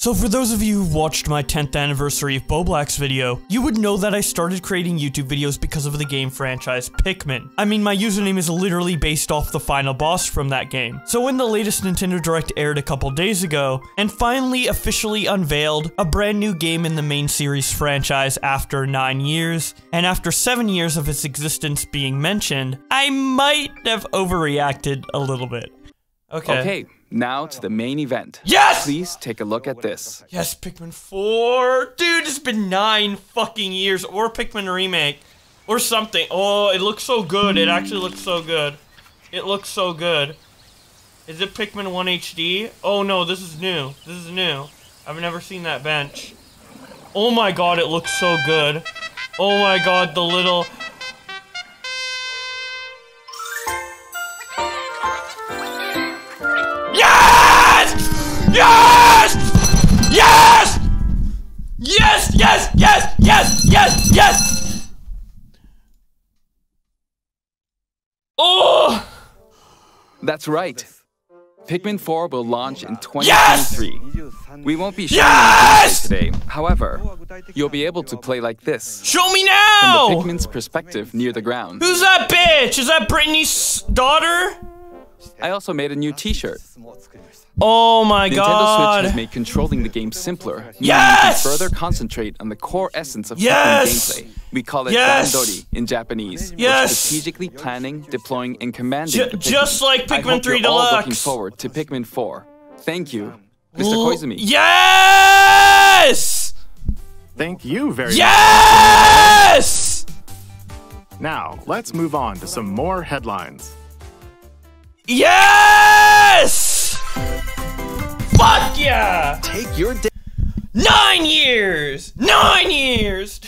So for those of you who've watched my 10th anniversary of Boblack's video, you would know that I started creating YouTube videos because of the game franchise Pikmin. I mean, my username is literally based off the final boss from that game. So when the latest Nintendo Direct aired a couple days ago, and finally officially unveiled a brand new game in the main series franchise after 9 years, and after 7 years of its existence being mentioned, I might have overreacted a little bit. Okay, now to the main event. Yes! Please take a look at this. Yes, Pikmin 4! Dude, it's been 9 fucking years. Or Pikmin Remake. Or something. Oh, it looks so good. It actually looks so good. It looks so good. Is it Pikmin 1 HD? Oh no, this is new. This is new. I've never seen that bench. Oh my god, it looks so good. Oh my god, the little... Yes! Yes! Yes! Yes! Yes! Yes! Yes! Yes! Oh! That's right. Pikmin 4 will launch in 2023. Yes! We won't be showing Yes! you today. However, you'll be able to play like this. Show me now! From the Pikmin's perspective near the ground. Who's that bitch? Is that Brittany's daughter? I also made a new t-shirt. Oh my Nintendo god. Switch has made controlling the game simpler. Yes! You can further concentrate on the core essence of Yes! Pikmin gameplay. We call it Yes! Bandori in Japanese. Yes! For strategically planning, deploying, and commanding the Pikmin. Just like I Pikmin hope 3 you're all looking Deluxe. forward to Pikmin 4. Thank you, Mr. Koizumi. Yes! Thank you very much. Yes! Now, let's move on to some more headlines. Yes! Fuck yeah! Take your 9 years! 9 years!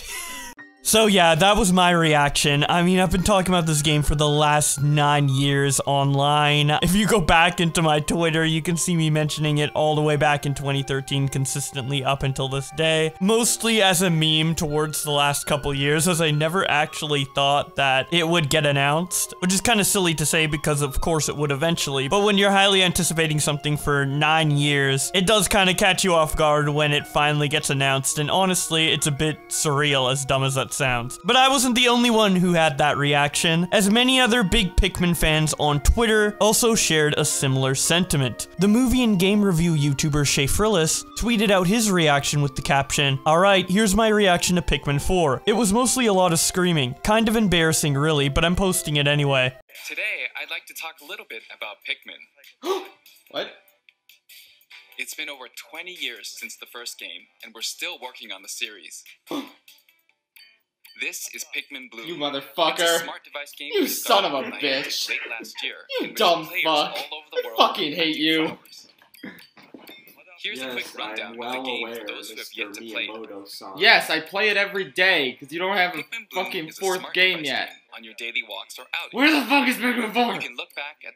So yeah, that was my reaction. I mean, I've been talking about this game for the last 9 years online. If you go back into my Twitter, you can see me mentioning it all the way back in 2013 consistently up until this day. Mostly as a meme towards the last couple years, as I never actually thought that it would get announced. Which is kind of silly to say because of course it would eventually. But when you're highly anticipating something for 9 years, it does kind of catch you off guard when it finally gets announced. And honestly, it's a bit surreal, as dumb as that sounds. But I wasn't the only one who had that reaction, as many other big Pikmin fans on Twitter also shared a similar sentiment. The movie and game review YouTuber Shay Frillis tweeted out his reaction with the caption, "Alright, here's my reaction to Pikmin 4. It was mostly a lot of screaming. Kind of embarrassing really, but I'm posting it anyway." Today, I'd like to talk a little bit about Pikmin. What? It's been over 20 years since the first game, and we're still working on the series. This is Pikmin Blue. You motherfucker. It's a smart device game You son of a bitch. late last year, You in which dumb players fuck. all over the I world fucking hate planted you. flowers. Here's a quick rundown of the game for those who have yet to play it. Yes, I play it every day, because you don't have a Pikmin Blue fucking is a fourth smart game device yet. on your daily walks or outings. Where the fuck is Pikmin 4? You can look back at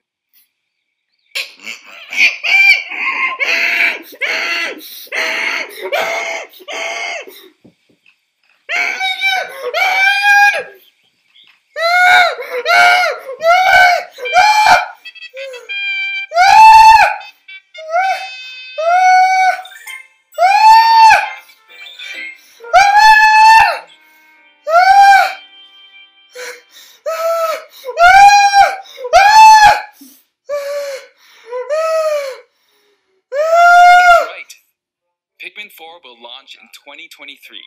Pikmin 4 will launch in 2023.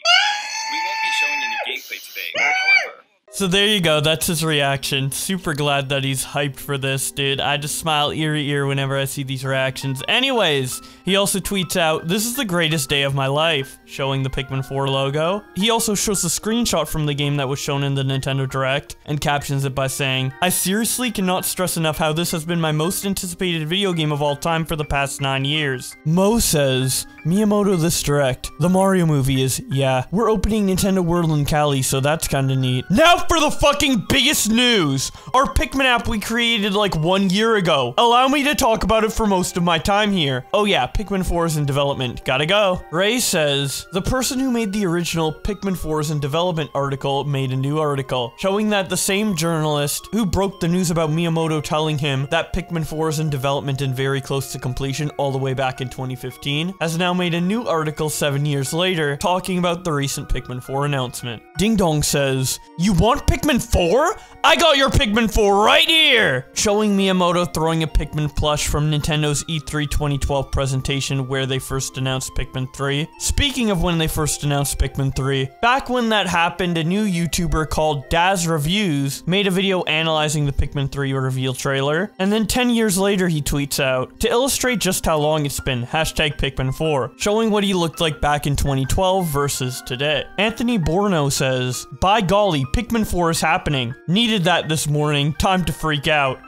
We won't be showing any gameplay today, however... So there you go, that's his reaction. Super glad that he's hyped for this, dude. I just smile ear to ear whenever I see these reactions. Anyways, he also tweets out, "This is the greatest day of my life," showing the Pikmin 4 logo. He also shows a screenshot from the game that was shown in the Nintendo Direct, and captions it by saying, "I seriously cannot stress enough how this has been my most anticipated video game of all time for the past 9 years. Mo says, Miyamoto this Direct. The Mario movie is, yeah, we're opening Nintendo World in Cali, so that's kinda neat. Now for the fucking biggest news! Our Pikmin app we created like 1 year ago. Allow me to talk about it for most of my time here. Oh yeah, Pikmin 4 is in development. Gotta go." Ray says, "The person who made the original Pikmin 4 is in development article made a new article, showing that the same journalist who broke the news about Miyamoto telling him that Pikmin 4 is in development and very close to completion all the way back in 2015, has now made a new article 7 years later talking about the recent Pikmin 4 announcement. Ding Dong says, "You want Pikmin 4? I got your Pikmin 4 right here!" Showing Miyamoto throwing a Pikmin plush from Nintendo's E3 2012 presentation where they first announced Pikmin 3. Speaking of when they first announced Pikmin 3, back when that happened, a new YouTuber called Daz Reviews made a video analyzing the Pikmin 3 reveal trailer, and then 10 years later he tweets out, "To illustrate just how long it's been, hashtag Pikmin 4, showing what he looked like back in 2012 versus today." Anthony Borno says, "By golly, Pikmin 4 is happening. Needed that this morning, time to freak out."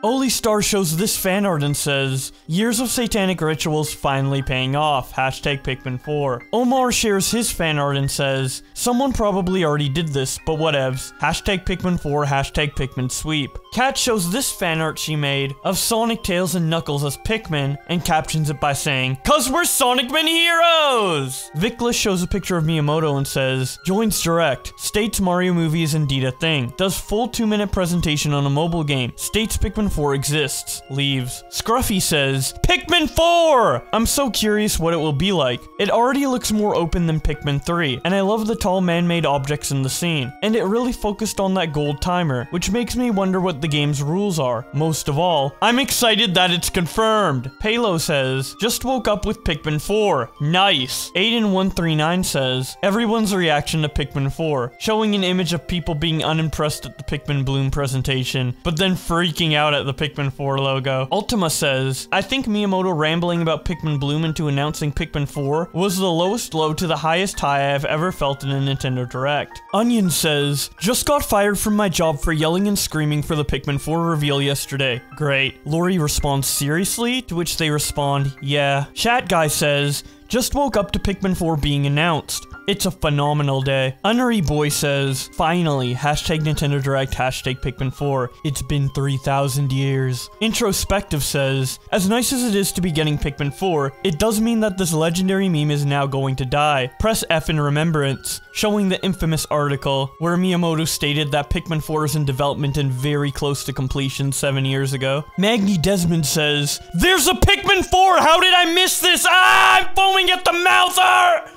Oli Star shows this fan art and says, "Years of satanic rituals finally paying off, hashtag Pikmin 4. Omar shares his fan art and says, "Someone probably already did this, but whatevs, hashtag Pikmin 4, hashtag Pikmin sweep." Kat shows this fan art she made of Sonic, Tails, and Knuckles as Pikmin and captions it by saying, "'Cause we're Sonicman heroes!" Vickless shows a picture of Miyamoto and says, "Joins Direct, states Mario movie is indeed a thing, does full 2-minute presentation on a mobile game, states Pikmin 4 exists, leaves." Scruffy says, "Pikmin 4! I'm so curious what it will be like. It already looks more open than Pikmin 3, and I love the tall man-made objects in the scene, and it really focused on that gold timer, which makes me wonder what the game's rules are. Most of all, I'm excited that it's confirmed." Palo says, "Just woke up with Pikmin 4. Nice." Aiden139 says, "Everyone's reaction to Pikmin 4, showing an image of people being unimpressed at the Pikmin Bloom presentation, but then freaking out at the Pikmin 4 logo." Ultima says, "I think Miyamoto rambling about Pikmin Bloom into announcing Pikmin 4 was the lowest low to the highest high I've ever felt in a Nintendo Direct." Onion says, "Just got fired from my job for yelling and screaming for the Pikmin 4 reveal yesterday. Great." Lori responds, "Seriously?" To which they respond, "Yeah." Chat Guy says, "Just woke up to Pikmin 4 being announced. It's a phenomenal day." Unnery Boy says, "Finally, hashtag Nintendo Direct, hashtag Pikmin 4. It's been 3,000 years." Introspective says, "As nice as it is to be getting Pikmin 4, it does mean that this legendary meme is now going to die. Press F in remembrance," showing the infamous article where Miyamoto stated that Pikmin 4 is in development and very close to completion 7 years ago. Magni Desmond says, "There's a Pikmin 4! How did I miss this? I'm foaming at the mouth!"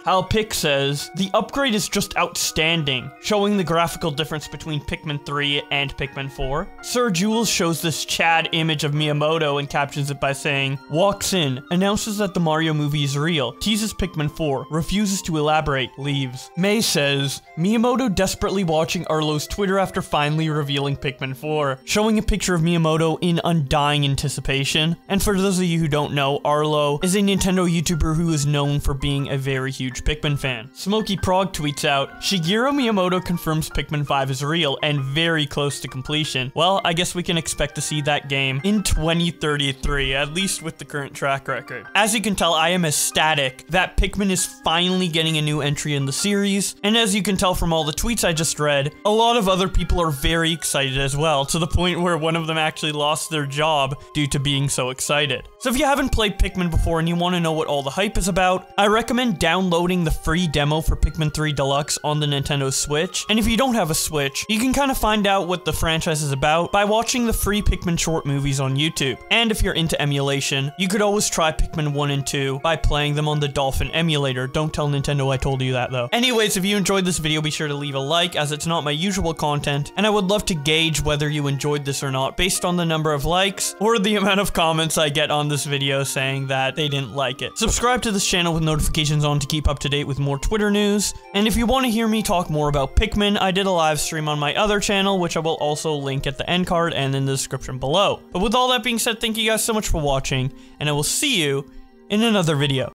Hal Pick says, "The upgrade is just outstanding," showing the graphical difference between Pikmin 3 and Pikmin 4. Sir Jules shows this Chad image of Miyamoto and captions it by saying, "Walks in, announces that the Mario movie is real, teases Pikmin 4, refuses to elaborate, leaves." May says, "Miyamoto desperately watching Arlo's Twitter after finally revealing Pikmin 4, showing a picture of Miyamoto in undying anticipation." And for those of you who don't know, Arlo is a Nintendo YouTuber who is known for being a very huge Pikmin fan. Smokey Prog tweets out, "Shigeru Miyamoto confirms Pikmin 5 is real and very close to completion." Well, I guess we can expect to see that game in 2033, at least with the current track record. As you can tell, I am ecstatic that Pikmin is finally getting a new entry in the series, and as you can tell from all the tweets I just read, a lot of other people are very excited as well, to the point where one of them actually lost their job due to being so excited. So if you haven't played Pikmin before and you want to know what all the hype is about, I recommend downloading the free demo for Pikmin 3 Deluxe on the Nintendo Switch. And if you don't have a Switch, you can kind of find out what the franchise is about by watching the free Pikmin short movies on YouTube. And if you're into emulation, you could always try Pikmin 1 and 2 by playing them on the Dolphin emulator. Don't tell Nintendo I told you that though. Anyways, if you enjoyed this video, be sure to leave a like, as it's not my usual content, and I would love to gauge whether you enjoyed this or not based on the number of likes or the amount of comments I get on this video saying that they didn't like it. Subscribe to this channel with notifications on to keep up to date with more Twitter news. And if you want to hear me talk more about Pikmin, I did a live stream on my other channel, which I will also link at the end card and in the description below. But with all that being said, thank you guys so much for watching, and I will see you in another video.